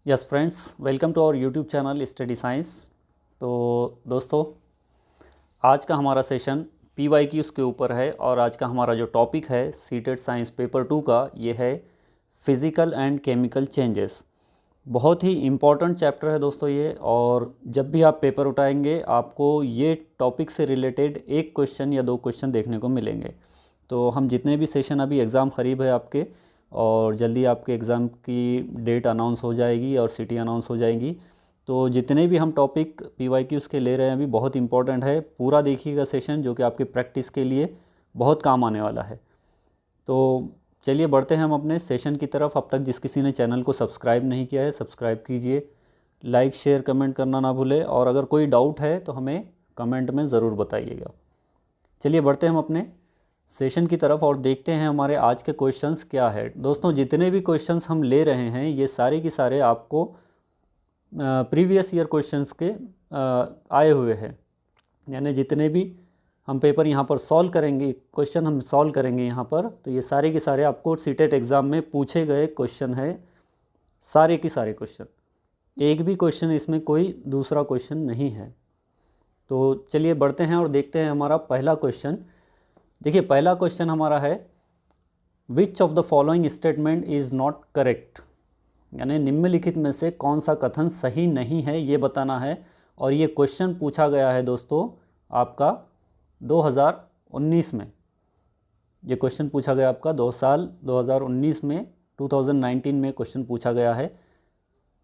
Yes friends, welcome to our YouTube channel study science. तो दोस्तों, आज का हमारा सेशन PYQs के ऊपर है और आज का हमारा जो टॉपिक है सीटेट साइंस पेपर 2 का ये है फिज़िकल एंड केमिकल चेंजेस। बहुत ही इम्पॉर्टेंट चैप्टर है दोस्तों ये, और जब भी आप पेपर उठाएंगे आपको ये टॉपिक से रिलेटेड एक क्वेश्चन या दो क्वेश्चन देखने को मिलेंगे। तो हम जितने भी सेशन, अभी एग्ज़ाम करीब है आपके और जल्दी आपके एग्ज़ाम की डेट अनाउंस हो जाएगी और सिटी अनाउंस हो जाएगी। तो जितने भी हम टॉपिक PYQs के ले रहे हैं अभी बहुत इंपॉर्टेंट है, पूरा देखिएगा सेशन, जो कि आपके प्रैक्टिस के लिए बहुत काम आने वाला है। तो चलिए बढ़ते हैं हम अपने सेशन की तरफ। अब तक जिस किसी ने चैनल को सब्सक्राइब नहीं किया है सब्सक्राइब कीजिए, लाइक शेयर कमेंट करना ना भूलें, और अगर कोई डाउट है तो हमें कमेंट में ज़रूर बताइएगा। चलिए बढ़ते हैं हम अपने सेशन की तरफ और देखते हैं हमारे आज के क्वेश्चंस क्या है। दोस्तों, जितने भी क्वेश्चंस हम ले रहे हैं ये सारे के सारे आपको प्रीवियस ईयर क्वेश्चंस के आए हुए हैं, यानी जितने भी हम पेपर यहाँ पर सॉल्व करेंगे, क्वेश्चन हम सॉल्व करेंगे यहाँ पर, तो ये सारे के सारे आपको सीटेट एग्ज़ाम में पूछे गए क्वेश्चन है, सारे के सारे क्वेश्चन। एक भी क्वेश्चन इसमें कोई दूसरा क्वेश्चन नहीं है। तो चलिए बढ़ते हैं और देखते हैं हमारा पहला क्वेश्चन। देखिए, पहला क्वेश्चन हमारा है विच of the following statement is not correct, यानी निम्नलिखित में से कौन सा कथन सही नहीं है ये बताना है। और ये क्वेश्चन पूछा गया है दोस्तों आपका 2019 में। ये क्वेश्चन पूछा गया आपका 2019 में, 2019 में क्वेश्चन पूछा गया है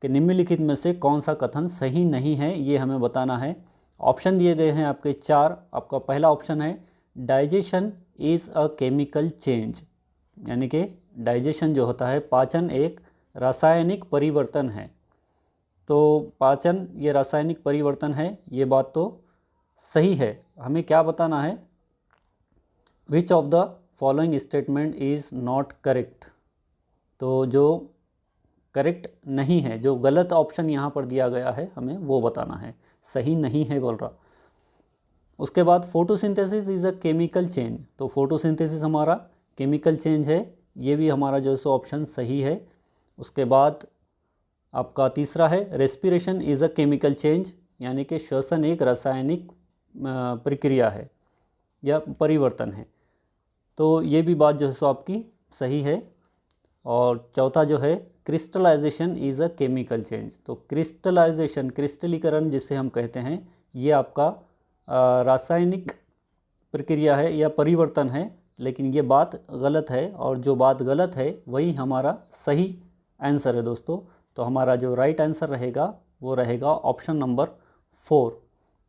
कि निम्नलिखित में से कौन सा कथन सही नहीं है ये हमें बताना है। ऑप्शन दिए गए हैं आपके चार। आपका पहला ऑप्शन है digestion is a chemical change, यानी कि डाइजेशन जो होता है, पाचन, एक रासायनिक परिवर्तन है। तो पाचन ये रासायनिक परिवर्तन है, ये बात तो सही है। हमें क्या बताना है, विच of the following statement is not correct. तो जो करेक्ट नहीं है, जो गलत ऑप्शन यहाँ पर दिया गया है हमें वो बताना है, सही नहीं है बोल रहा। उसके बाद photosynthesis is a chemical change, तो फोटोसिंथेसिस हमारा केमिकल चेंज है, ये भी हमारा जो है सो ऑप्शन सही है। उसके बाद आपका तीसरा है respiration is a chemical change, यानी कि श्वसन एक रासायनिक प्रक्रिया है या परिवर्तन है, तो ये भी बात जो है सो आपकी सही है। और चौथा जो है crystallization is a chemical change, तो क्रिस्टलाइजेशन, क्रिस्टलीकरण जिसे हम कहते हैं, ये आपका रासायनिक प्रक्रिया है या परिवर्तन है, लेकिन ये बात गलत है, और जो बात गलत है वही हमारा सही आंसर है दोस्तों। तो हमारा जो राइट आंसर रहेगा वो रहेगा ऑप्शन नंबर 4,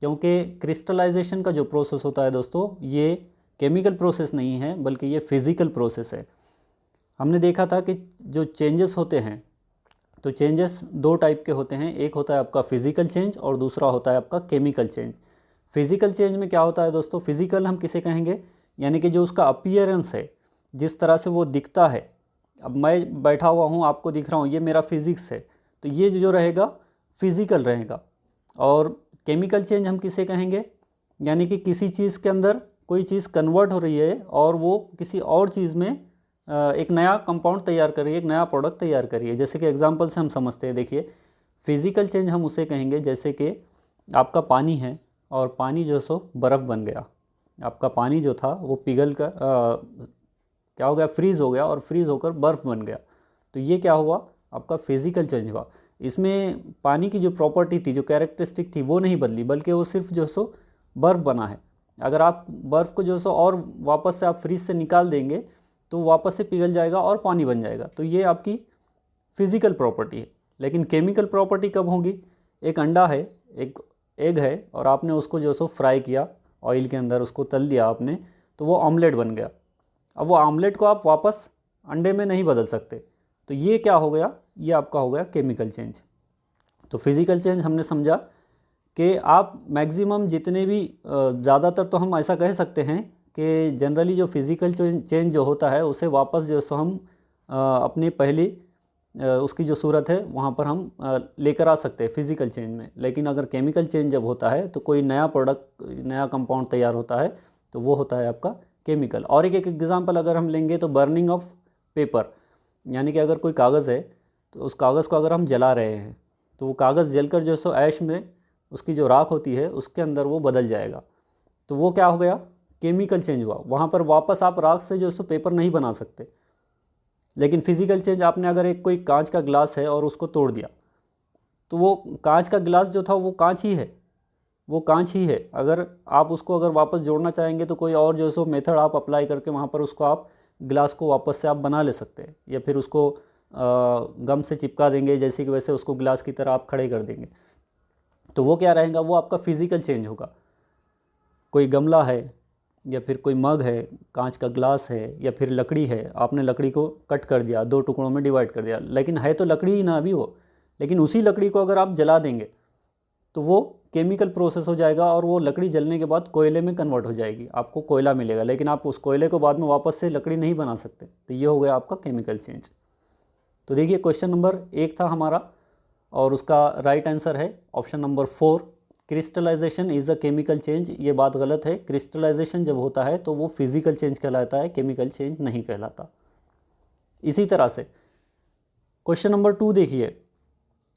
क्योंकि क्रिस्टलाइजेशन का जो प्रोसेस होता है दोस्तों ये केमिकल प्रोसेस नहीं है बल्कि ये फिज़िकल प्रोसेस है। हमने देखा था कि जो चेंजेस होते हैं, तो चेंजेस दो टाइप के होते हैं, एक होता है आपका फिज़िकल चेंज और दूसरा होता है आपका केमिकल चेंज। फिज़िकल चेंज में क्या होता है दोस्तों, फिज़िकल हम किसे कहेंगे, यानी कि जो उसका अपीयरेंस है, जिस तरह से वो दिखता है। अब मैं बैठा हुआ हूँ, आपको दिख रहा हूँ, ये मेरा फिज़िक्स है, तो ये जो रहेगा फिज़िकल रहेगा। और केमिकल चेंज हम किसे कहेंगे, यानी कि किसी चीज़ के अंदर कोई चीज़ कन्वर्ट हो रही है और वो किसी और चीज़ में एक नया कंपाउंड तैयार कर रही है, एक नया प्रोडक्ट तैयार कर रही है। जैसे कि एग्जांपल से हम समझते हैं, देखिए फिज़िकल चेंज हम उसे कहेंगे जैसे कि आपका पानी है और पानी जो सो बर्फ़ बन गया। आपका पानी जो था वो पिघल कर क्या हो गया, फ्रीज़ हो गया, और फ्रीज़ होकर बर्फ़ बन गया। तो ये क्या हुआ, आपका फिज़िकल चेंज हुआ। इसमें पानी की जो प्रॉपर्टी थी, जो कैरेक्टरिस्टिक थी, वो नहीं बदली, बल्कि वो सिर्फ जो सो बर्फ़ बना है। अगर आप बर्फ़ को जो सो और वापस से आप फ्रीज से निकाल देंगे तो वापस से पिघल जाएगा और पानी बन जाएगा। तो ये आपकी फिज़िकल प्रॉपर्टी है। लेकिन केमिकल प्रॉपर्टी कब होगी, एक अंडा है, एक एग है, और आपने उसको जो सो फ्राई किया ऑयल के अंदर, उसको तल दिया आपने, तो वो ऑमलेट बन गया। अब वो ऑमलेट को आप वापस अंडे में नहीं बदल सकते, तो ये क्या हो गया, ये आपका हो गया केमिकल चेंज। तो फिज़िकल चेंज हमने समझा कि आप मैक्सिमम जितने भी ज़्यादातर तो हम ऐसा कह सकते हैं कि जनरली जो फिज़िकल चेंज जो होता है उसे वापस जो सो हम अपनी पहली उसकी जो सूरत है वहाँ पर हम लेकर आ सकते हैं फिज़िकल चेंज में। लेकिन अगर केमिकल चेंज जब होता है तो कोई नया प्रोडक्ट, नया कंपाउंड तैयार होता है, तो वो होता है आपका केमिकल। और एक एग्जांपल अगर हम लेंगे तो बर्निंग ऑफ पेपर, यानी कि अगर कोई कागज़ है तो उस कागज़ को अगर हम जला रहे हैं तो वो कागज़ जलकर जो सो ऐश में उसकी जो राख होती है उसके अंदर वो बदल जाएगा। तो वो क्या हो गया, केमिकल चेंज हुआ। वहाँ पर वापस आप राख से जो सो पेपर नहीं बना सकते। लेकिन फिज़िकल चेंज, आपने अगर एक कोई कांच का गिलास है और उसको तोड़ दिया, तो वो कांच का गिलास जो था वो कांच ही है, वो कांच ही है। अगर आप उसको अगर वापस जोड़ना चाहेंगे तो कोई और जो सो मेथड आप अप्लाई करके वहाँ पर उसको आप गिलास को वापस से आप बना ले सकते हैं, या फिर उसको गम से चिपका देंगे जैसे कि वैसे उसको गिलास की तरह आप खड़े कर देंगे। तो वो क्या रहेगा, वो आपका फिज़िकल चेंज होगा। कोई गमला है या फिर कोई मग है, कांच का ग्लास है या फिर लकड़ी है, आपने लकड़ी को कट कर दिया, 2 टुकड़ों में डिवाइड कर दिया, लेकिन है तो लकड़ी ही ना अभी वो, लेकिन उसी लकड़ी को अगर आप जला देंगे तो वो केमिकल प्रोसेस हो जाएगा और वो लकड़ी जलने के बाद कोयले में कन्वर्ट हो जाएगी, आपको कोयला मिलेगा, लेकिन आप उस कोयले को बाद में वापस से लकड़ी नहीं बना सकते। तो ये हो गया आपका केमिकल चेंज। तो देखिए क्वेश्चन नंबर 1 था हमारा और उसका राइट आंसर है option number 4, crystallization is a chemical change. ये बात गलत है, क्रिस्टलाइजेशन जब होता है तो वो फिजिकल चेंज कहलाता है, केमिकल चेंज नहीं कहलाता। इसी तरह से क्वेश्चन नंबर 2 देखिए,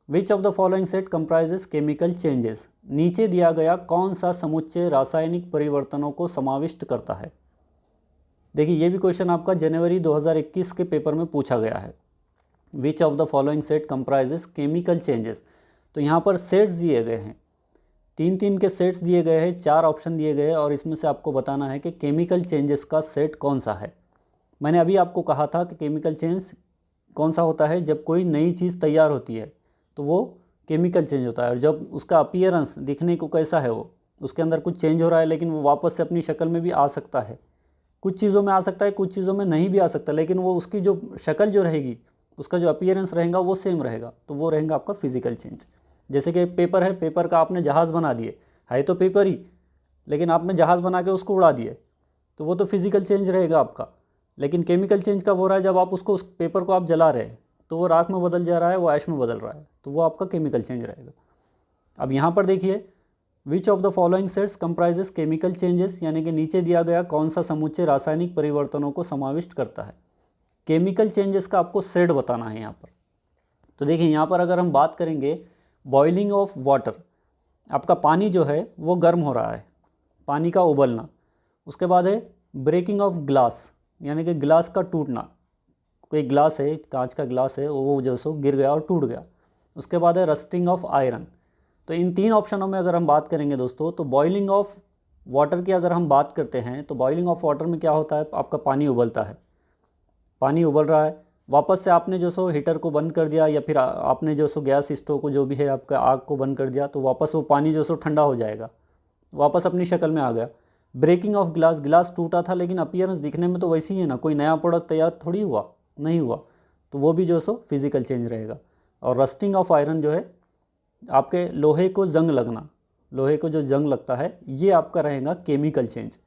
which of the following set comprises chemical changes. नीचे दिया गया कौन सा समुच्चय रासायनिक परिवर्तनों को समाविष्ट करता है। देखिए ये भी क्वेश्चन आपका जनवरी 2021 के पेपर में पूछा गया है। विच of the following set comprises chemical changes. तो यहाँ पर सेट्स दिए गए हैं, 3 के सेट्स दिए गए हैं, 4 ऑप्शन दिए गए हैं और इसमें से आपको बताना है कि केमिकल चेंजेस का सेट कौन सा है। मैंने अभी आपको कहा था कि केमिकल चेंज कौन सा होता है, जब कोई नई चीज़ तैयार होती है तो वो केमिकल चेंज होता है, और जब उसका अपीयरेंस दिखने को कैसा है, वो उसके अंदर कुछ चेंज हो रहा है लेकिन वो वापस से अपनी शक्ल में भी आ सकता है, कुछ चीज़ों में आ सकता है, कुछ चीज़ों में नहीं भी आ सकता, लेकिन वो उसकी जो शक्ल जो रहेगी, उसका जो अपीयरेंस रहेगा वो सेम रहेगा, तो वो रहेगा आपका फिजिकल चेंज। जैसे कि पेपर है, पेपर का आपने जहाज़ बना दिए, है तो पेपर ही, लेकिन आपने जहाज़ बना के उसको उड़ा दिए, तो वो तो फिजिकल चेंज रहेगा आपका। लेकिन केमिकल चेंज कब हो रहा है, जब आप उसको, उस पेपर को आप जला रहे हैं तो वो राख में बदल जा रहा है, वो ऐश में बदल रहा है, तो वो आपका केमिकल चेंज रहेगा। अब यहाँ पर देखिए, which of the following sets comprises chemical changes, यानी कि नीचे दिया गया कौन सा समुच्चय रासायनिक परिवर्तनों को समाविष्ट करता है। केमिकल चेंजेस का आपको सेट बताना है यहाँ पर। तो देखिए यहाँ पर अगर हम बात करेंगे बॉइलिंग ऑफ वाटर, आपका पानी जो है वो गर्म हो रहा है, पानी का उबलना। उसके बाद है ब्रेकिंग ऑफ ग्लास, यानी कि ग्लास का टूटना, कोई ग्लास है, कांच का ग्लास है, वो जो सो गिर गया और टूट गया। उसके बाद है रस्टिंग ऑफ आयरन। तो इन 3 ऑप्शनों में अगर हम बात करेंगे दोस्तों, तो बॉइलिंग ऑफ वाटर की अगर हम बात करते हैं तो बॉइलिंग ऑफ वाटर में क्या होता है, आपका पानी उबलता है, पानी उबल रहा है, वापस से आपने जो सो हीटर को बंद कर दिया या फिर आपने जो सो गैस स्टोव को जो भी है आपका आग को बंद कर दिया, तो वापस वो पानी जो सो ठंडा हो जाएगा, वापस अपनी शक्ल में आ गया। ब्रेकिंग ऑफ ग्लास, गिलास टूटा था लेकिन अपीयरेंस दिखने में तो वैसी ही है ना, कोई नया प्रोडक्ट तैयार थोड़ी हुआ, नहीं हुआ, तो वो भी जो सो फिजिकल चेंज रहेगा। और रस्टिंग ऑफ आयरन जो है, आपके लोहे को जंग लगना, लोहे को जो जंग लगता है, ये आपका रहेगा केमिकल चेंज।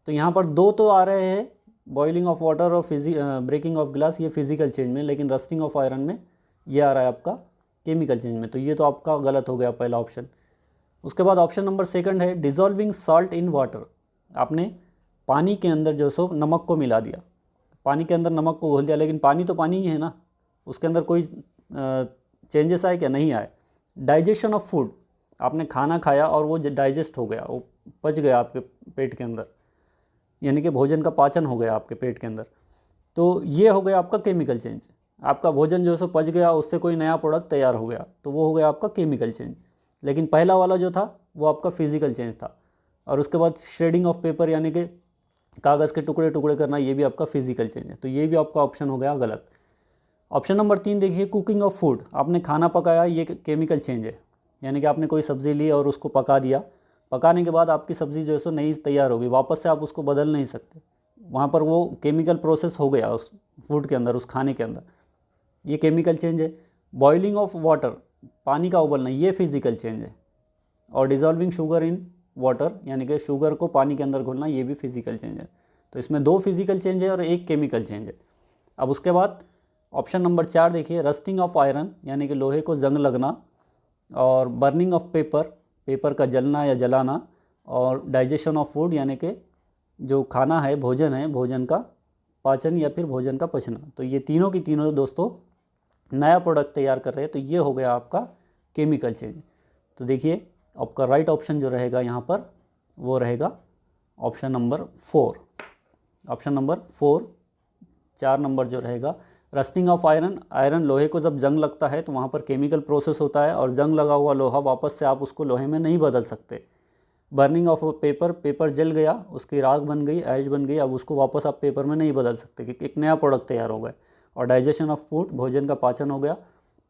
तो यहाँ पर 2 तो आ रहे हैं, बॉइलिंग ऑफ वाटर और ब्रेकिंग ऑफ ग्लास, ये फिजिकल चेंज में, लेकिन रस्टिंग ऑफ आयरन में ये आ रहा है आपका केमिकल चेंज में, तो ये तो आपका गलत हो गया पहला ऑप्शन। उसके बाद ऑप्शन नंबर 2 है डिज़ोल्विंग सॉल्ट इन वाटर। आपने पानी के अंदर जो सो नमक को मिला दिया, पानी के अंदर नमक को घोल दिया, लेकिन पानी तो पानी ही है ना, उसके अंदर कोई चेंजेस आए क्या, नहीं आए। डाइजेशन ऑफ फूड, आपने खाना खाया और वो डाइजेस्ट हो गया, वो पच गया आपके पेट के अंदर, यानी कि भोजन का पाचन हो गया आपके पेट के अंदर, तो ये हो गया आपका केमिकल चेंज। आपका भोजन जो है सो पच गया, उससे कोई नया प्रोडक्ट तैयार हो गया, तो वो हो गया आपका केमिकल चेंज। लेकिन पहला वाला जो था वो आपका फिजिकल चेंज था। और उसके बाद शेडिंग ऑफ पेपर, यानी कि कागज़ के टुकड़े टुकड़े करना, ये भी आपका फिजिकल चेंज है, तो ये भी आपका ऑप्शन हो गया गलत। ऑप्शन नंबर 3 देखिए, कुकिंग ऑफ फूड, आपने खाना पकाया, ये केमिकल चेंज है, यानी कि आपने कोई सब्ज़ी ली और उसको पका दिया, पकाने के बाद आपकी सब्ज़ी जो है सो नई तैयार होगी, वापस से आप उसको बदल नहीं सकते, वहाँ पर वो केमिकल प्रोसेस हो गया उस फूड के अंदर, उस खाने के अंदर, ये केमिकल चेंज है। बॉइलिंग ऑफ वाटर, पानी का उबलना, ये फिजिकल चेंज है। और डिज़ोल्विंग शुगर इन वाटर, यानी कि शुगर को पानी के अंदर घोलना, ये भी फिजिकल चेंज है। तो इसमें 2 फिजिकल चेंज है और 1 केमिकल चेंज है। अब उसके बाद ऑप्शन नंबर 4 देखिए, रस्टिंग ऑफ आयरन, यानी कि लोहे को जंग लगना, और बर्निंग ऑफ पेपर, पेपर का जलना या जलाना, और डाइजेशन ऑफ फूड, यानी कि जो खाना है, भोजन है, भोजन का पाचन या फिर भोजन का पचना। तो ये तीनों की तीनों दोस्तों नया प्रोडक्ट तैयार कर रहे हैं, तो ये हो गया आपका केमिकल चेंज। तो देखिए आपका राइट ऑप्शन जो रहेगा यहाँ पर वो रहेगा option number 4। Option number 4, 4 number जो रहेगा, रस्टिंग ऑफ आयरन। आयरन लोहे को जब जंग लगता है तो वहाँ पर केमिकल प्रोसेस होता है, और जंग लगा हुआ लोहा वापस से आप उसको लोहे में नहीं बदल सकते। बर्निंग ऑफ पेपर, पेपर जल गया, उसकी राख बन गई, ऐश बन गई, अब उसको वापस आप पेपर में नहीं बदल सकते क्योंकि एक नया प्रोडक्ट तैयार हो गया। और डाइजेशन ऑफ फूड, भोजन का पाचन हो गया,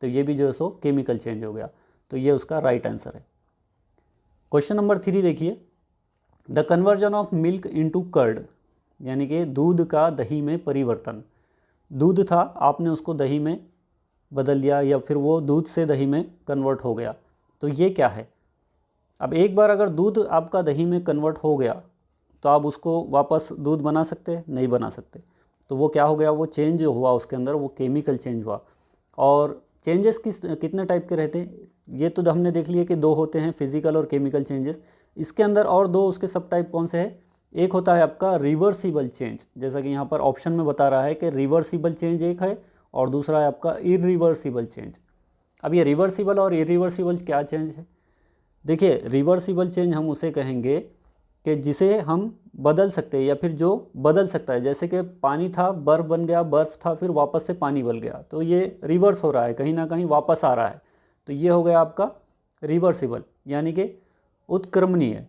तो ये भी जो है सो केमिकल चेंज हो गया। तो ये उसका राइट आंसर है। क्वेश्चन नंबर 3 देखिए, the conversion of milk into curd, यानी कि दूध का दही में परिवर्तन। दूध था, आपने उसको दही में बदल दिया, या फिर वो दूध से दही में कन्वर्ट हो गया, तो ये क्या है। अब एक बार अगर दूध आपका दही में कन्वर्ट हो गया तो आप उसको वापस दूध बना सकते, नहीं बना सकते। तो वो क्या हो गया, वो चेंज हुआ उसके अंदर, वो केमिकल चेंज हुआ। और चेंजेस कितने टाइप के रहते हैं, ये तो हमने देख लिया कि 2 होते हैं, फिजिकल और केमिकल चेंजेस। इसके अंदर और 2 उसके सब टाइप कौन से हैं, एक होता है आपका रिवर्सिबल चेंज, जैसा कि यहाँ पर ऑप्शन में बता रहा है कि रिवर्सिबल चेंज एक है, और दूसरा है आपका इरिवर्सिबल चेंज। अब ये रिवर्सिबल और इरिवर्सिबल क्या चेंज है, देखिए रिवर्सिबल चेंज हम उसे कहेंगे कि जिसे हम बदल सकते हैं, या फिर जो बदल सकता है। जैसे कि पानी था, बर्फ़ बन गया, बर्फ़ था, फिर वापस से पानी बन गया, तो ये रिवर्स हो रहा है, कहीं ना कहीं वापस आ रहा है, तो ये हो गया आपका रिवर्सिबल, यानी कि उत्क्रमणीय।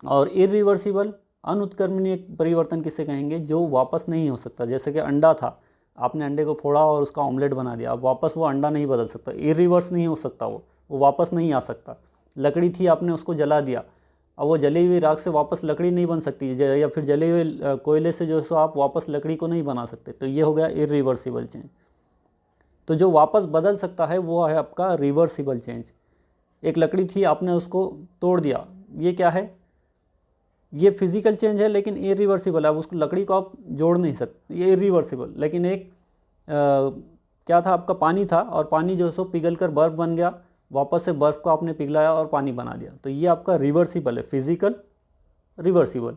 और इरिवर्सिबल, अनुत्क्रमणीय परिवर्तन किसे कहेंगे, जो वापस नहीं हो सकता। जैसे कि अंडा था, आपने अंडे को फोड़ा और उसका ऑमलेट बना दिया, अब वापस वो अंडा नहीं बदल सकता, इरिवर्स नहीं हो सकता, वो वापस नहीं आ सकता। लकड़ी थी, आपने उसको जला दिया, अब वो जली हुई राख से वापस लकड़ी नहीं बन सकती, या फिर जले हुए कोयले से जो सो आप वापस लकड़ी को नहीं बना सकते, तो ये हो गया इरिवर्सिबल चेंज। तो जो वापस बदल सकता है वो है आपका रिवर्सिबल चेंज। एक लकड़ी थी, आपने उसको तोड़ दिया, ये क्या है, ये फिजिकल चेंज है लेकिन इरिवर्सिबल है। अब उसको लकड़ी को आप जोड़ नहीं सकते, ये इरिवर्सिबल। लेकिन एक क्या था, आपका पानी था, और पानी जो है सो पिघल कर बर्फ़ बन गया, वापस से बर्फ़ को आपने पिघलाया और पानी बना दिया, तो ये आपका रिवर्सिबल है, फिजिकल रिवर्सिबल।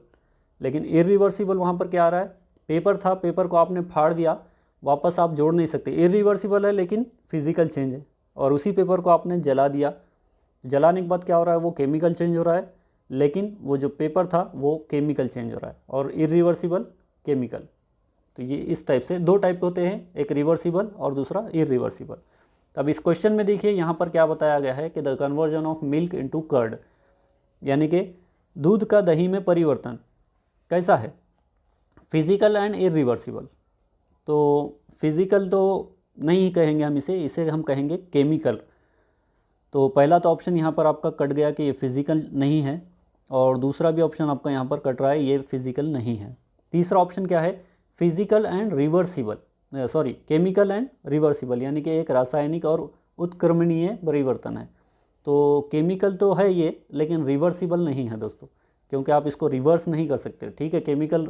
लेकिन इरिवर्सिबल वहाँ पर क्या आ रहा है, पेपर था, पेपर को आपने फाड़ दिया, वापस आप जोड़ नहीं सकते, इरिवर्सिबल है लेकिन फिजिकल चेंज है। और उसी पेपर को आपने जला दिया, जलाने के बाद क्या हो रहा है, वो केमिकल चेंज हो रहा है, लेकिन वो जो पेपर था वो केमिकल चेंज हो रहा है, और इरिवर्सिबल केमिकल। तो ये इस टाइप से 2 टाइप होते हैं, एक रिवर्सिबल और दूसरा इरिवर्सिबल। तो अब इस क्वेश्चन में देखिए यहाँ पर क्या बताया गया है कि the conversion of milk into curd, यानी कि दूध का दही में परिवर्तन कैसा है, फिजिकल एंड इरिवर्सिबल। तो फिजिकल तो नहीं कहेंगे हम इसे हम कहेंगे केमिकल। तो पहला तो ऑप्शन यहाँ पर आपका कट गया कि ये फिजिकल नहीं है, और दूसरा भी ऑप्शन आपका यहाँ पर कट रहा है, ये फिजिकल नहीं है। तीसरा ऑप्शन क्या है, physical and reversible, sorry chemical and reversible, यानी कि एक रासायनिक और उत्क्रमणीय परिवर्तन है। तो केमिकल तो है ये, लेकिन रिवर्सिबल नहीं है दोस्तों, क्योंकि आप इसको रिवर्स नहीं कर सकते। ठीक है, केमिकल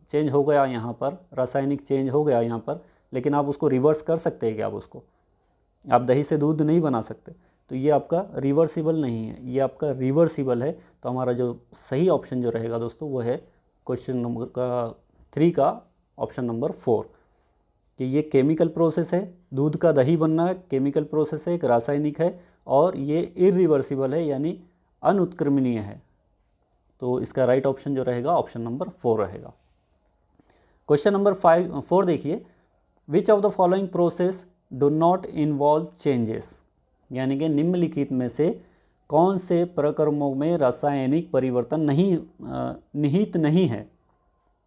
चेंज हो गया यहाँ पर, रासायनिक चेंज हो गया यहाँ पर, लेकिन आप उसको रिवर्स कर सकते हैं क्या, आप दही से दूध नहीं बना सकते। तो ये आपका रिवर्सिबल नहीं है, ये आपका रिवर्सिबल है। तो हमारा जो सही ऑप्शन जो रहेगा दोस्तों वो है क्वेश्चन नंबर 3 का ऑप्शन नंबर 4, कि ये केमिकल प्रोसेस है, दूध का दही बनना है केमिकल प्रोसेस है, एक रासायनिक है, और ये इरिवर्सिबल है यानी अनुत्क्रमणीय है। तो इसका राइट ऑप्शन जो रहेगा ऑप्शन नंबर 4 रहेगा। क्वेश्चन नंबर 4 देखिए, which of the following process do not involve changes, यानी कि निम्नलिखित में से कौन से प्रक्रमों में रासायनिक परिवर्तन निहित नहीं है।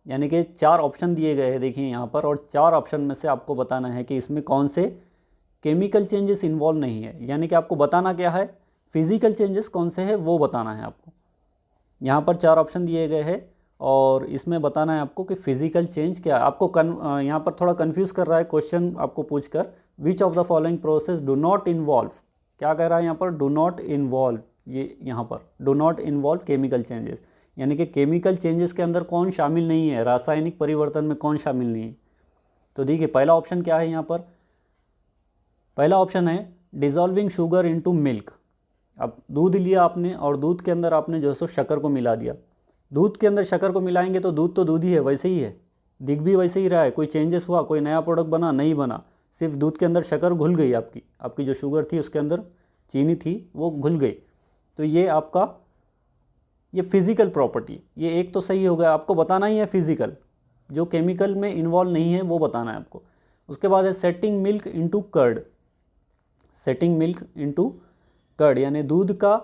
यानी कि 4 ऑप्शन दिए गए हैं देखिए यहाँ पर, और 4 ऑप्शन में से आपको बताना है कि इसमें कौन से केमिकल चेंजेस इन्वॉल्व नहीं है। यानी कि आपको बताना क्या है, फिजिकल चेंजेस कौन से है वो बताना है आपको। यहाँ पर 4 ऑप्शन दिए गए हैं, और इसमें बताना है आपको कि फिजिकल चेंज क्या है। आपको यहाँ पर थोड़ा कन्फ्यूज़ कर रहा है क्वेश्चन आपको पूछकर, विच of the following process do not involve, क्या कह रहा है यहाँ पर, डू नॉट इन्वॉल्व, ये यहाँ पर do not involve chemical changes, यानी कि केमिकल चेंजेस के अंदर कौन शामिल नहीं है, रासायनिक परिवर्तन में कौन शामिल नहीं है। तो देखिए पहला ऑप्शन क्या है यहाँ पर, पहला ऑप्शन है डिज़ोल्विंग शुगर इनटू मिल्क। अब दूध लिया आपने, और दूध के अंदर आपने जो है सो शक्कर को मिला दिया। दूध के अंदर शक्कर को मिलाएंगे तो दूध ही है, वैसे ही है, दिख भी वैसे ही रहा है, कोई चेंजेस हुआ, कोई नया प्रोडक्ट बना नहीं बना, सिर्फ दूध के अंदर शक्कर घुल गई, आपकी जो शुगर थी उसके अंदर चीनी थी वो घुल गई। तो ये आपका ये फिज़िकल प्रॉपर्टी, ये एक तो सही हो गया, आपको बताना ही है फिज़िकल, जो केमिकल में इन्वॉल्व नहीं है वो बताना है आपको। उसके बाद है setting milk into curd, setting milk into curd यानी दूध का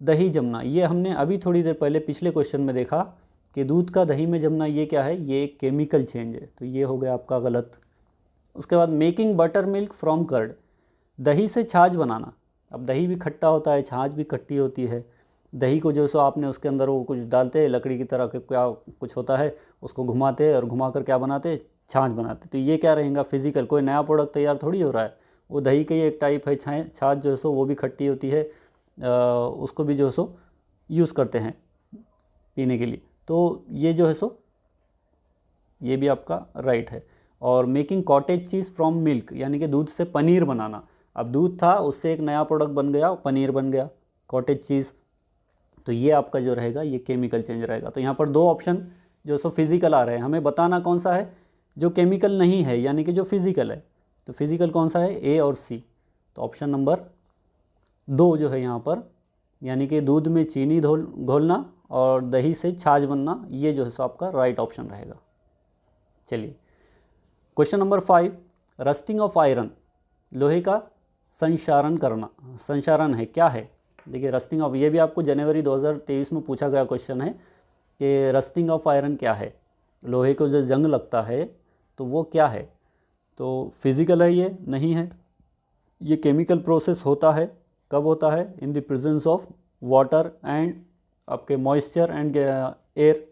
दही जमना। ये हमने अभी थोड़ी देर पहले पिछले क्वेश्चन में देखा कि दूध का दही में जमना ये क्या है, ये एक केमिकल चेंज है, तो ये हो गया आपका गलत। उसके बाद making butter milk from curd, दही से छाछ बनाना। अब दही भी खट्टा होता है, छाछ भी खट्टी होती है। दही को जो सो आपने उसके अंदर वो कुछ डालते हैं लकड़ी की तरह के क्या कुछ होता है, उसको घुमाते हैं और घुमा कर क्या बनाते हैं, छाछ बनाते। तो ये क्या रहेगा, फिजिकल, कोई नया प्रोडक्ट तैयार थोड़ी हो रहा है, वो दही का ही एक टाइप है। छाछ जो है सो वो भी खट्टी होती है, उसको भी जो है सो यूज़ करते हैं पीने के लिए। तो ये जो है सो ये भी आपका राइट है। और making cottage cheese from milk यानी कि दूध से पनीर बनाना। अब दूध था उससे एक नया प्रोडक्ट बन गया, पनीर बन गया, कॉटेज चीज़। तो ये आपका जो रहेगा ये केमिकल चेंज रहेगा। तो यहाँ पर दो ऑप्शन जो सो फिजिकल आ रहे हैं, हमें बताना कौन सा है जो केमिकल नहीं है यानी कि जो फिजिकल है। तो फिजिकल कौन सा है, ए और सी। तो ऑप्शन नंबर 2 जो है यहाँ पर, यानी कि दूध में चीनी घोलना और दही से छाछ बनना, ये जो है सो आपका राइट ऑप्शन रहेगा। चलिए question number 5, rusting of iron, लोहे का संक्षारण करना। संक्षारण है क्या है, देखिए रस्टिंग ऑफ, ये भी आपको जनवरी 2023 में पूछा गया क्वेश्चन है कि रस्टिंग ऑफ आयरन क्या है, लोहे को जो जंग लगता है तो वो क्या है। तो फिजिकल है ये नहीं है, ये केमिकल प्रोसेस होता है। कब होता है, in the presence of water and आपके मॉइस्चर एंड एयर,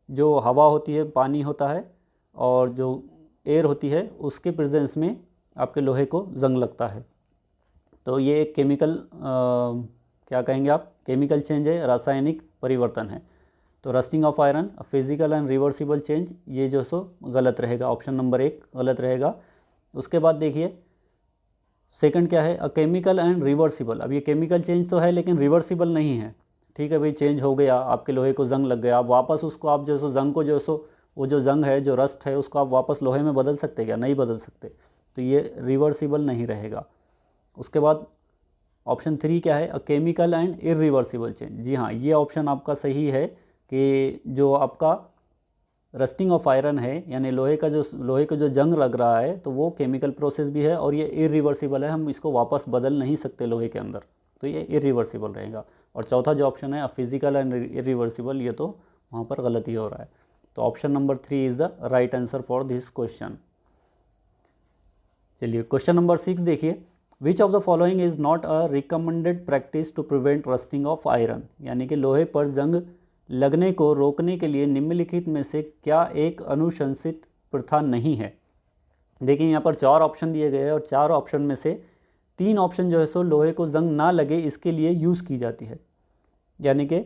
जो हवा होती है, पानी होता है और जो एयर होती है उसके प्रेजेंस में आपके लोहे को जंग लगता है। तो ये एक केमिकल क्या कहेंगे आप, केमिकल चेंज है, रासायनिक परिवर्तन है। तो rusting of iron physical and reversible change, ये जो सो गलत रहेगा, ऑप्शन नंबर 1 गलत रहेगा। उसके बाद देखिए सेकंड क्या है, अ केमिकल एंड रिवर्सिबल। अब ये केमिकल चेंज तो है लेकिन रिवर्सिबल नहीं है। ठीक है भाई, चेंज हो गया, आपके लोहे को जंग लग गया, आप वापस उसको आप जो सो जंग को जो सो वो जो जंग है, जो रस्ट है, उसको आप वापस लोहे में बदल सकते क्या, नहीं बदल सकते। तो ये रिवर्सिबल नहीं रहेगा। उसके बाद ऑप्शन 3 क्या है, a chemical and irreversible change. जी हाँ, ये ऑप्शन आपका सही है कि जो आपका रस्टिंग ऑफ आयरन है यानी लोहे को जो जंग लग रहा है तो वो केमिकल प्रोसेस भी है और ये इरिवर्सिबल है, हम इसको वापस बदल नहीं सकते लोहे के अंदर, तो ये इरिवर्सिबल रहेगा। और चौथा जो ऑप्शन है फिजिकल एंड इरिवर्सिबल, ये तो वहाँ पर गलती हो रहा है। तो option number 3 is the right answer for this question. चलिए क्वेश्चन नंबर 6 देखिए, which of the following is not a recommended practice to prevent rusting of iron, यानी कि लोहे पर जंग लगने को रोकने के लिए निम्नलिखित में से क्या एक अनुशंसित प्रथा नहीं है। देखिए यहाँ पर 4 ऑप्शन दिए गए हैं और 4 ऑप्शन में से 3 ऑप्शन जो है सो लोहे को जंग ना लगे इसके लिए यूज़ की जाती है, यानी कि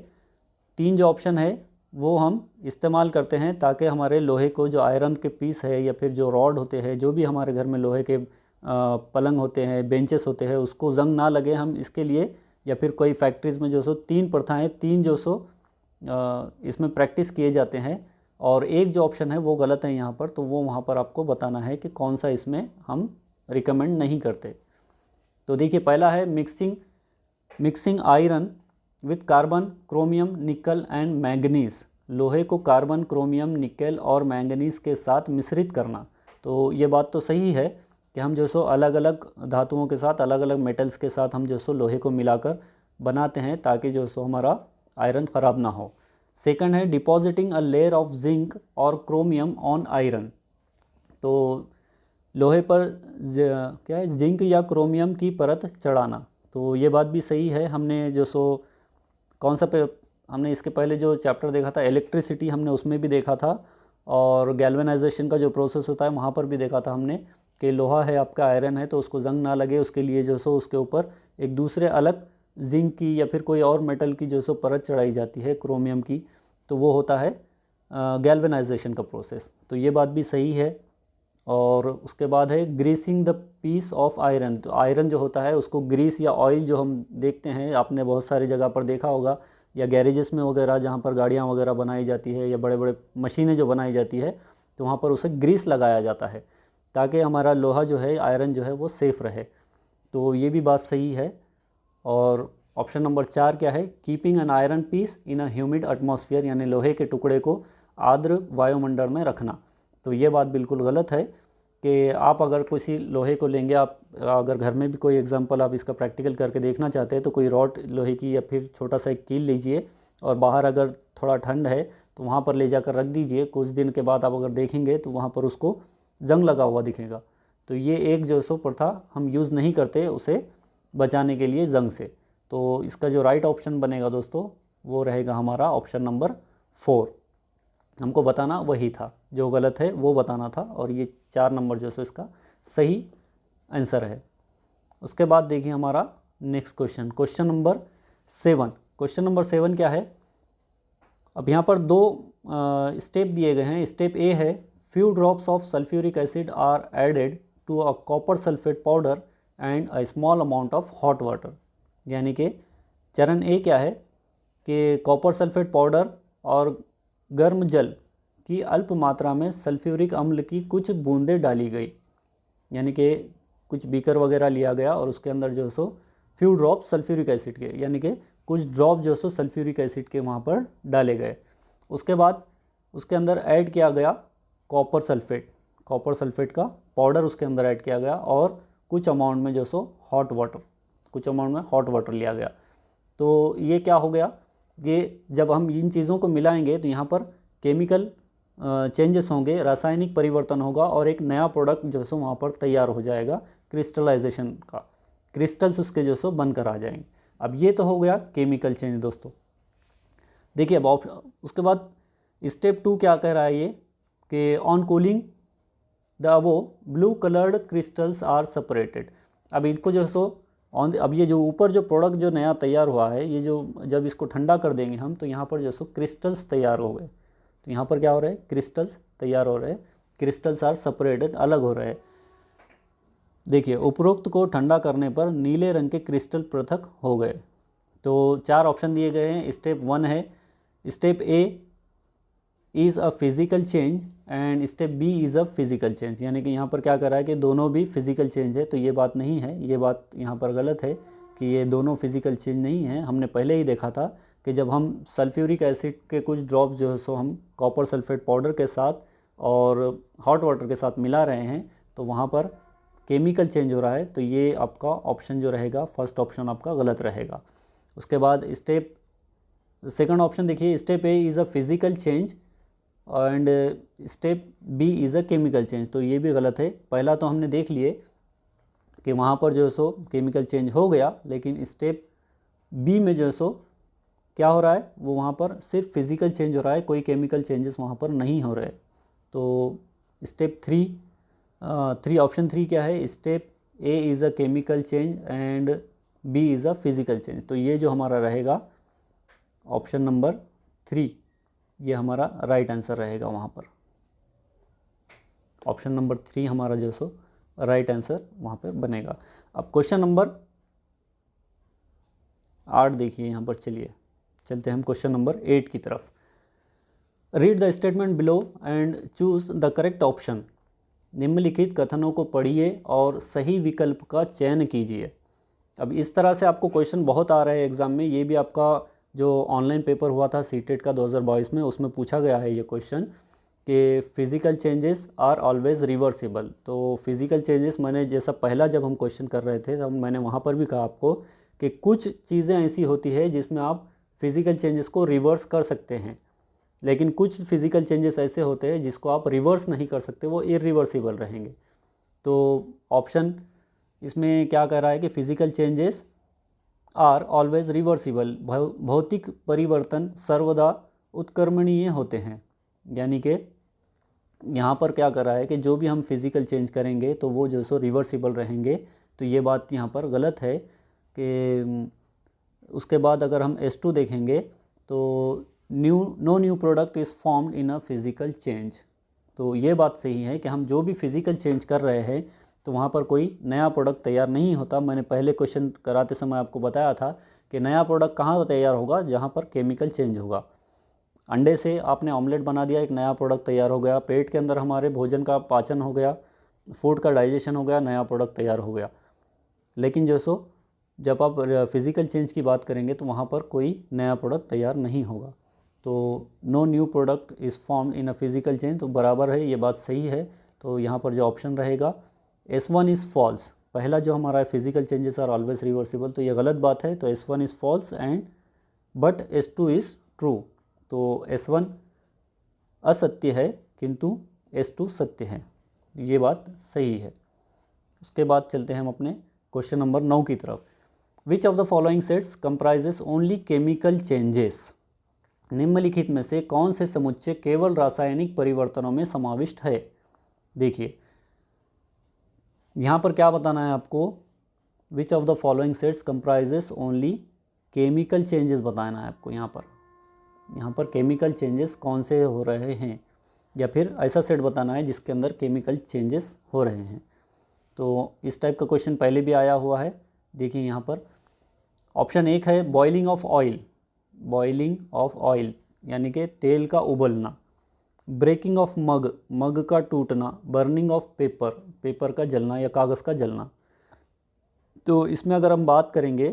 3 जो ऑप्शन है वो हम इस्तेमाल करते हैं ताकि हमारे लोहे को जो आयरन के पीस है या फिर जो रॉड होते हैं, जो भी हमारे घर में लोहे के पलंग होते हैं, बेंचेस होते हैं, उसको जंग ना लगे, हम इसके लिए, या फिर कोई फैक्ट्रीज़ में जो सो 3 प्रथाएँ, 3 जो सो इसमें प्रैक्टिस किए जाते हैं और एक जो ऑप्शन है वो गलत है यहाँ पर। तो वो वहाँ पर आपको बताना है कि कौन सा इसमें हम रिकमेंड नहीं करते। तो देखिए पहला है mixing iron with carbon, chromium, निकल एंड मैंगनीज, लोहे को कार्बन, क्रोमियम, निकल और मैंगनीज के साथ मिश्रित करना। तो ये बात तो सही है कि हम जो सो अलग अलग धातुओं के साथ, अलग अलग मेटल्स के साथ हम जो सो लोहे को मिलाकर बनाते हैं ताकि जो सो हमारा आयरन ख़राब ना हो। सेकंड है depositing a layer of zinc और क्रोमियम ऑन आयरन, तो लोहे पर क्या है, जिंक या क्रोमियम की परत चढ़ाना। तो ये बात भी सही है। हमने जो सो कौन सा हमने इसके पहले जो चैप्टर देखा था इलेक्ट्रिसिटी, हमने उसमें भी देखा था, और गैल्वेनाइजेशन का जो प्रोसेस होता है वहाँ पर भी देखा था हमने कि लोहा है आपका, आयरन है, तो उसको जंग ना लगे उसके लिए जो सो उसके ऊपर एक दूसरे अलग जिंक की या फिर कोई और मेटल की जो सो परत चढ़ाई जाती है, क्रोमियम की, तो वो होता है गैल्वेनाइजेशन का प्रोसेस। तो ये बात भी सही है। और उसके बाद है greasing the piece of iron, तो आयरन जो होता है उसको ग्रीस या ऑयल जो हम देखते हैं, आपने बहुत सारी जगह पर देखा होगा, या गैरेजेस में वगैरह जहाँ पर गाड़ियाँ वगैरह बनाई जाती है या बड़े बड़े मशीनें जो बनाई जाती है, तो वहाँ पर उसे ग्रीस लगाया जाता है। ताकि हमारा लोहा जो है, आयरन जो है वो सेफ़ रहे। तो ये भी बात सही है। और ऑप्शन नंबर 4 क्या है, keeping an iron piece in a humid atmosphere, यानी लोहे के टुकड़े को आर्द्र वायुमंडल में रखना। तो ये बात बिल्कुल गलत है कि आप अगर किसी लोहे को लेंगे, आप अगर घर में भी कोई एग्जांपल आप इसका प्रैक्टिकल करके देखना चाहते हैं तो कोई रॉड लोहे की या फिर छोटा सा एक कील लीजिए और बाहर अगर थोड़ा ठंड है तो वहाँ पर ले जाकर रख दीजिए। कुछ दिन के बाद आप अगर देखेंगे तो वहाँ पर उसको जंग लगा हुआ दिखेगा। तो ये एक जो सो प्रथा हम यूज़ नहीं करते उसे बचाने के लिए जंग से। तो इसका जो राइट ऑप्शन बनेगा दोस्तों वो रहेगा हमारा ऑप्शन नंबर 4। हमको बताना वही था, जो गलत है वो बताना था, और ये 4 नंबर जो है इसका सही आंसर है। उसके बाद देखिए हमारा next question, question number 7। Question number 7 क्या है, अब यहाँ पर 2 स्टेप दिए गए हैं। स्टेप ए है, few drops of sulphuric acid are added to a copper sulphate powder and a small amount of hot water. यानी कि चरण ए क्या है कि कॉपर सल्फेट पाउडर और गर्म जल की अल्प मात्रा में सल्फ्यूरिक अम्ल की कुछ बूंदें डाली गई। यानी कि कुछ बीकर वगैरह लिया गया और उसके अंदर जो so few drop sulphuric acid के, यानी कि कुछ ड्रॉप जो सो सल्फ्यूरिक एसिड के वहाँ पर डाले गए। उसके बाद उसके अंदर ऐड किया गया कॉपर सल्फेट का पाउडर उसके अंदर ऐड किया गया, और कुछ अमाउंट में जो सो हॉट वाटर लिया गया। तो ये क्या हो गया, ये जब हम इन चीज़ों को मिलाएंगे तो यहाँ पर केमिकल चेंजेस होंगे, रासायनिक परिवर्तन होगा और एक नया प्रोडक्ट जो सो वहाँ पर तैयार हो जाएगा क्रिस्टलाइजेशन का, क्रिस्टल्स उसके जो सो बनकर आ जाएंगे। अब ये तो हो गया केमिकल चेंज दोस्तों। देखिए अब उसके बाद स्टेप 2 क्या कह रहा है ये कि on cooling the above blue coloured crystals are separated. अब इनको जो सो अब ये जो ऊपर जो प्रोडक्ट जो नया तैयार हुआ है, ये जो जब इसको ठंडा कर देंगे हम तो यहाँ पर जो सो क्रिस्टल्स तैयार हो गए। तो यहाँ पर क्या हो रहा है, क्रिस्टल्स तैयार हो रहे हैं, क्रिस्टल्स आर सेपरेटेड, अलग हो रहे हैं। देखिए उपरोक्त को ठंडा करने पर नीले रंग के क्रिस्टल पृथक हो गए। तो 4 ऑप्शन दिए गए हैं। स्टेप 1 है, step A is a physical change and step B is a physical change. यानी कि यहाँ पर क्या कर रहा है कि दोनों भी फिज़िकल चेंज है। तो ये बात नहीं है, ये बात यहाँ पर गलत है कि ये दोनों फिज़िकल चेंज नहीं है। हमने पहले ही देखा था कि जब हम सल्फ्यूरिक एसिड के कुछ ड्रॉप्स जो है सो हम कॉपर सल्फेट पाउडर के साथ और हॉट वाटर के साथ मिला रहे हैं तो वहाँ पर केमिकल चेंज हो रहा है। तो ये आपका ऑप्शन जो रहेगा, फर्स्ट ऑप्शन आपका गलत रहेगा। उसके बाद स्टेप सेकंड ऑप्शन देखिए, step A is a physical change and step B is a chemical change. तो ये भी गलत है। पहला तो हमने देख लिए कि वहाँ पर जो है सो केमिकल चेंज हो गया, लेकिन स्टेप बी में जो है सो क्या हो रहा है, वो वहाँ पर सिर्फ फिज़िकल चेंज हो रहा है, कोई केमिकल चेंजेस वहाँ पर नहीं हो रहे। तो स्टेप 3 ऑप्शन 3 क्या है, step A is a chemical change and B is a physical change. तो ये जो हमारा रहेगा ऑप्शन नंबर 3, ये हमारा राइट आंसर रहेगा वहाँ पर। ऑप्शन नंबर 3 हमारा जो सो राइट आंसर वहाँ पर बनेगा। अब क्वेश्चन नंबर 8 देखिए, यहाँ पर चलते हैं हम क्वेश्चन नंबर 8 की तरफ। Read the statement below and choose the correct option. निम्नलिखित कथनों को पढ़िए और सही विकल्प का चयन कीजिए। अब इस तरह से आपको क्वेश्चन बहुत आ रहे हैं एग्ज़ाम में। ये भी आपका जो ऑनलाइन पेपर हुआ था सीटेट का 2022 में, उसमें पूछा गया है ये क्वेश्चन कि physical changes are always reversible. तो फिज़िकल चेंजेस मैंने जैसा पहला जब हम क्वेश्चन कर रहे थे तब मैंने वहाँ पर भी कहा आपको कि कुछ चीज़ें ऐसी होती है जिसमें आप फिज़िकल चेंजेस को रिवर्स कर सकते हैं, लेकिन कुछ फिज़िकल चेंजेस ऐसे होते हैं जिसको आप रिवर्स नहीं कर सकते, वो इरिवर्सिबल रहेंगे। तो ऑप्शन इसमें क्या कह रहा है कि physical changes are always reversible, भौतिक परिवर्तन सर्वदा उत्क्रमणीय होते हैं। यानी कि यहाँ पर क्या कर रहा है कि जो भी हम फिज़िकल चेंज करेंगे तो वो जो सो रिवर्सिबल रहेंगे। तो ये बात यहाँ पर गलत है कि उसके बाद अगर हम S2 देखेंगे तो no new product is formed in a physical change. तो ये बात सही है कि हम जो भी फिज़िकल चेंज कर रहे हैं तो वहाँ पर कोई नया प्रोडक्ट तैयार नहीं होता। मैंने पहले क्वेश्चन कराते समय आपको बताया था कि नया प्रोडक्ट कहाँ तैयार होगा, जहाँ पर केमिकल चेंज होगा। अंडे से आपने ऑमलेट बना दिया, एक नया प्रोडक्ट तैयार हो गया। पेट के अंदर हमारे भोजन का पाचन हो गया फूड का डाइजेशन हो गया, नया प्रोडक्ट तैयार हो गया। लेकिन जब आप फिज़िकल चेंज की बात करेंगे तो वहाँ पर कोई नया प्रोडक्ट तैयार नहीं होगा। तो no new product is formed in a physical change, तो बराबर है, ये बात सही है। तो यहाँ पर जो ऑप्शन रहेगा S1 इज़ फॉल्स। पहला जो हमारा physical changes are always reversible, तो ये गलत बात है। तो S1 is false and but S2 is true. तो S1 असत्य है किंतु S2 सत्य है, ये बात सही है। उसके बाद चलते हैं हम अपने क्वेश्चन नंबर 9 की तरफ। विच of the following sets comprises only chemical changes. निम्नलिखित में से कौन से समुच्चय केवल रासायनिक परिवर्तनों में समाविष्ट है। देखिए यहाँ पर क्या बताना है आपको, विच of the following sets comprises only chemical changes बताना है आपको। यहाँ पर केमिकल चेंजेस कौन से हो रहे हैं, या फिर ऐसा सेट बताना है जिसके अंदर केमिकल चेंजेस हो रहे हैं। तो इस टाइप का क्वेश्चन पहले भी आया हुआ है। देखिए यहाँ पर ऑप्शन 1 है boiling of oil, boiling of oil यानी कि तेल का उबलना। ब्रेकिंग ऑफ मग, मग का टूटना। बर्निंग ऑफ पेपर, पेपर का जलना या कागज़ का जलना। तो इसमें अगर हम बात करेंगे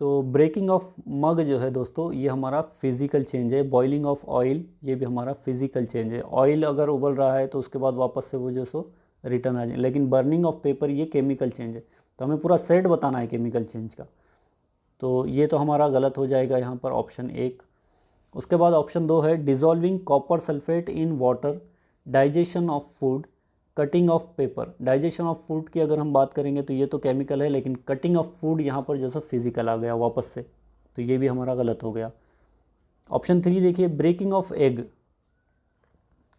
तो ब्रेकिंग ऑफ मग जो है दोस्तों, ये हमारा फिज़िकल चेंज है। बॉइलिंग ऑफ ऑयल ये भी हमारा फिज़िकल चेंज है। ऑयल अगर उबल रहा है तो उसके बाद वापस से वो रिटर्न आ जाए। लेकिन बर्निंग ऑफ पेपर ये केमिकल चेंज है। तो हमें पूरा सेट बताना है केमिकल चेंज का, तो ये तो हमारा गलत हो जाएगा यहाँ पर ऑप्शन 1। उसके बाद ऑप्शन 2 है dissolving copper sulphate in water, digestion of food, cutting of paper. Digestion of food की अगर हम बात करेंगे तो ये तो केमिकल है, लेकिन कटिंग ऑफ फूड यहाँ पर फिज़िकल आ गया वापस से, तो ये भी हमारा गलत हो गया। ऑप्शन 3 देखिए ब्रेकिंग ऑफ एग,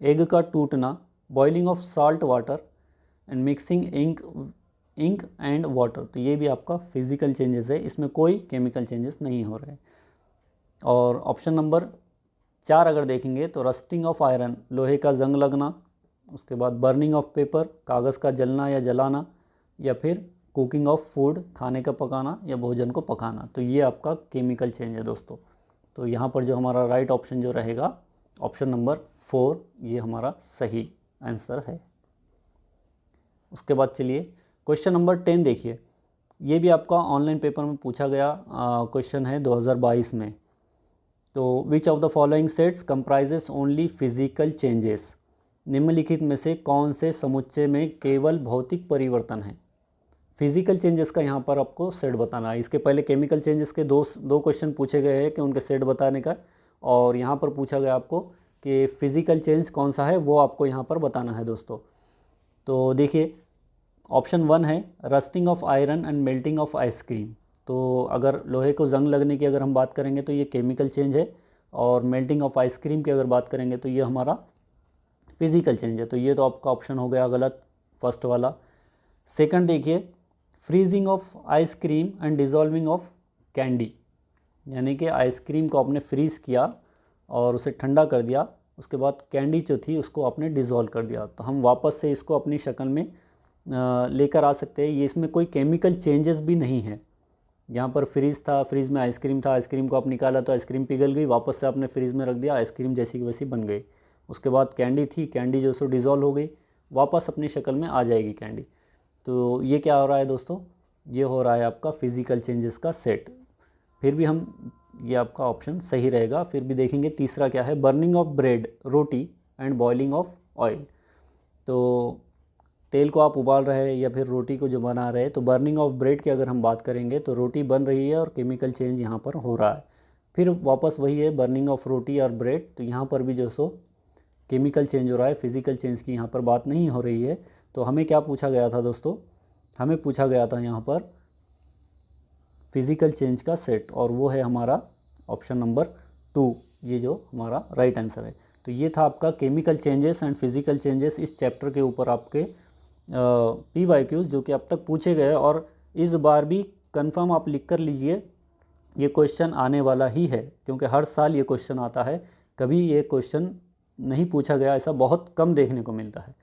एग का टूटना। Boiling of salt water and mixing ink and water, तो ये भी आपका फिज़िकल चेंजेस है, इसमें कोई केमिकल चेंजेस नहीं हो रहे। और ऑप्शन नंबर 4 अगर देखेंगे तो रस्टिंग ऑफ आयरन, लोहे का जंग लगना। उसके बाद बर्निंग ऑफ पेपर, कागज़ का जलना या जलाना। या फिर कुकिंग ऑफ फूड, खाने का पकाना या भोजन को पकाना। तो ये आपका केमिकल चेंज है दोस्तों। तो यहाँ पर जो हमारा राइट ऑप्शन जो रहेगा ऑप्शन नंबर 4, ये हमारा सही आंसर है। उसके बाद चलिए क्वेश्चन नंबर 10 देखिए, ये भी आपका ऑनलाइन पेपर में पूछा गया क्वेश्चन है 2022 में। तो विच of the following sets comprises only physical changes. निम्नलिखित में से कौन से समुच्चय में केवल भौतिक परिवर्तन है। फिजिकल चेंजेस का यहाँ पर आपको सेट बताना है। इसके पहले केमिकल चेंजेस के दो क्वेश्चन पूछे गए हैं कि उनके सेट बताने का, और यहाँ पर पूछा गया आपको कि फिजिकल चेंज कौन सा है, वो आपको यहाँ पर बताना है दोस्तों। तो देखिए ऑप्शन 1 है rusting of iron and melting of ice cream. तो अगर लोहे को जंग लगने की अगर हम बात करेंगे तो ये केमिकल चेंज है, और मेल्टिंग ऑफ आइसक्रीम की अगर बात करेंगे तो ये हमारा फिजिकल चेंज है। तो ये तो आपका ऑप्शन हो गया गलत, फर्स्ट वाला। सेकंड देखिए freezing of ice cream and dissolving of candy, यानी कि आइसक्रीम को आपने फ्रीज़ किया और उसे ठंडा कर दिया, उसके बाद कैंडी जो थी उसको आपने डिज़ोल्व कर दिया, तो हम वापस से इसको अपनी शक्ल में लेकर आ सकते हैं। ये इसमें कोई केमिकल चेंजेस भी नहीं है। यहाँ पर फ्रीज़ था, फ्रीज़ में आइसक्रीम था, आइसक्रीम को आप निकाला तो आइसक्रीम पिघल गई, वापस से आपने फ्रीज़ में रख दिया, आइसक्रीम जैसी की वैसी बन गई। उसके बाद कैंडी थी, कैंडी जो सो डिज़ोल्व हो गई, वापस अपनी शक्ल में आ जाएगी कैंडी। तो ये क्या हो रहा है दोस्तों, ये हो रहा है आपका फिज़िकल चेंजेस का सेट। फिर भी हम, ये आपका ऑप्शन सही रहेगा। फिर भी देखेंगे तीसरा क्या है, burning of bread, roti and boiling of oil. तो तेल को आप उबाल रहे हैं या फिर रोटी को जो बना रहे हैं, तो बर्निंग ऑफ ब्रेड की अगर हम बात करेंगे तो रोटी बन रही है और केमिकल चेंज यहाँ पर हो रहा है। फिर वापस वही है बर्निंग ऑफ रोटी और ब्रेड, तो यहाँ पर भी केमिकल चेंज हो रहा है, फिज़िकल चेंज की यहाँ पर बात नहीं हो रही है। तो हमें क्या पूछा गया था दोस्तों, हमें पूछा गया था यहाँ पर फिज़िकल चेंज का सेट, और वो है हमारा ऑप्शन नंबर 2, ये जो हमारा राइट आंसर है। तो ये था आपका chemical changes and physical changes इस चैप्टर के ऊपर आपके PYQs जो कि अब तक पूछे गए, और इस बार भी कंफर्म आप लिख कर लीजिए ये क्वेश्चन आने वाला ही है, क्योंकि हर साल ये क्वेश्चन आता है। कभी ये क्वेश्चन नहीं पूछा गया ऐसा बहुत कम देखने को मिलता है।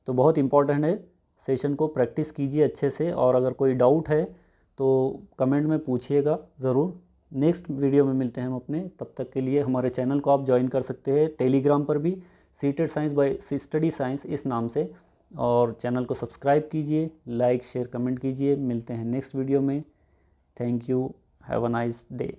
तो बहुत इंपॉर्टेंट है, सेशन को प्रैक्टिस कीजिए अच्छे से, और अगर कोई डाउट है तो कमेंट में पूछिएगा ज़रूर। नेक्स्ट वीडियो में मिलते हैं हम अपने, तब तक के लिए हमारे चैनल को आप ज्वाइन कर सकते हैं टेलीग्राम पर भी, seated science by study science इस नाम से। और चैनल को सब्सक्राइब कीजिए, लाइक शेयर कमेंट कीजिए। मिलते हैं नेक्स्ट वीडियो में। Thank you, have a nice day.